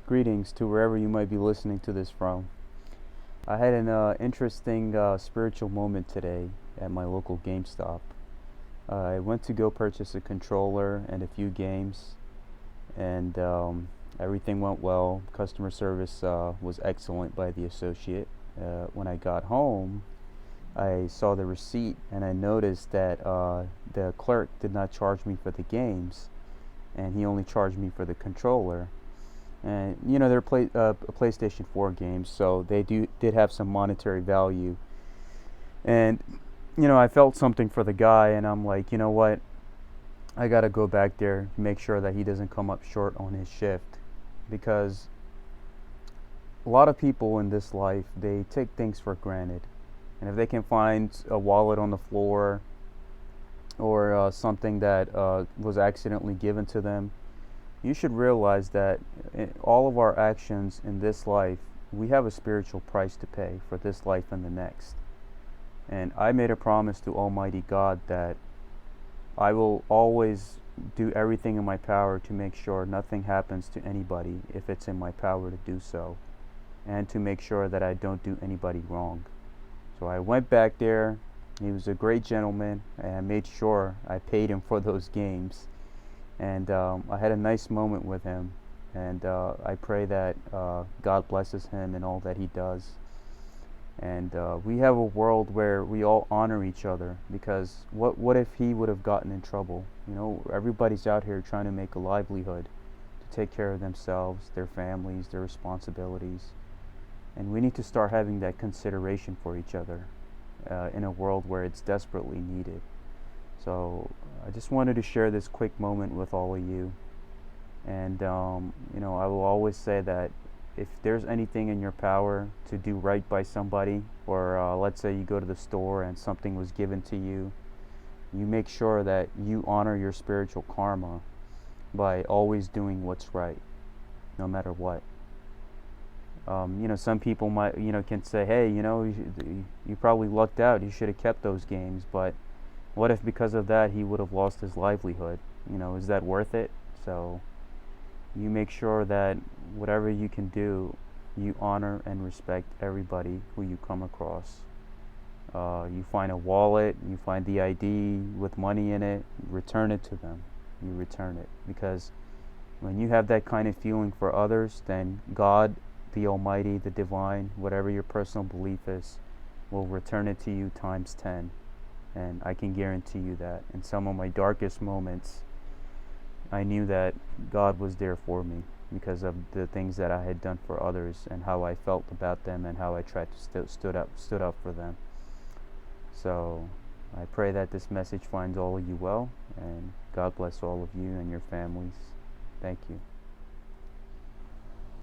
Greetings to wherever you might be listening to this from. I had an interesting spiritual moment today at my local GameStop. I went to go purchase a controller and a few games, and everything went well. Customer service was excellent by the associate. When I got home, I saw the receipt and I noticed that the clerk did not charge me for the games, and he only charged me for the controller. And they're PlayStation 4 games, so they did have some monetary value. And I felt something for the guy, and I'm like, you know what? I gotta go back there, make sure that he doesn't come up short on his shift, because a lot of people in this life, they take things for granted, and if they can find a wallet on the floor or something that was accidentally given to them, you should realize that in all of our actions in this life, we have a spiritual price to pay for this life and the next. And I made a promise to Almighty God that I will always do everything in my power to make sure nothing happens to anybody if it's in my power to do so, and to make sure that I don't do anybody wrong. So I went back there. He was a great gentleman, and I made sure I paid him for those games. And I had a nice moment with him, and I pray that God blesses him in all that he does. And we have a world where we all honor each other, because what if he would have gotten in trouble? Everybody's out here trying to make a livelihood, to take care of themselves, their families, their responsibilities. And we need to start having that consideration for each other in a world where it's desperately needed. So I just wanted to share this quick moment with all of you. And, I will always say that if there's anything in your power to do right by somebody, or let's say you go to the store and something was given to you, you make sure that you honor your spiritual karma by always doing what's right, no matter what. Some people might, can say, hey, you probably lucked out. You should have kept those games. But what if because of that he would have lost his livelihood? Is that worth it? So you make sure that whatever you can do, you honor and respect everybody who you come across. You find a wallet, you find the ID with money in it, return it to them. You return it. Because when you have that kind of feeling for others, then God, the Almighty, the Divine, whatever your personal belief is, will return it to you times 10. And I can guarantee you that in some of my darkest moments, I knew that God was there for me because of the things that I had done for others, and how I felt about them, and how I tried to stood up for them. So I pray that this message finds all of you well, and God bless all of you and your families. Thank you.